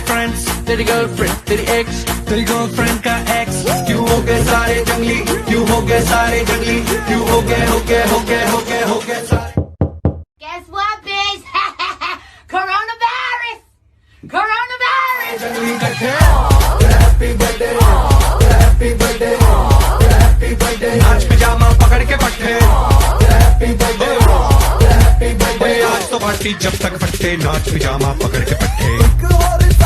Friends, तेरी girlfriend, तेरी x, तेरी गर्लफ्रेंड का एक्स, क्यों हो गए सारे जंगली, क्यों हो गए सारे जंगली, क्यों हो गए सारे। Guess what, bitch? Coronavirus! Coronavirus! जंगली कट्ठे, happy birthday, happy birthday, happy birthday, नाच पिजामा पकड़ के पट्टे, हैप्पी बर्थडे, हैप्पी बर्थडे, आज तो पार्टी जब तक फट्टे, नाच पिजामा पकड़ के पट्टे।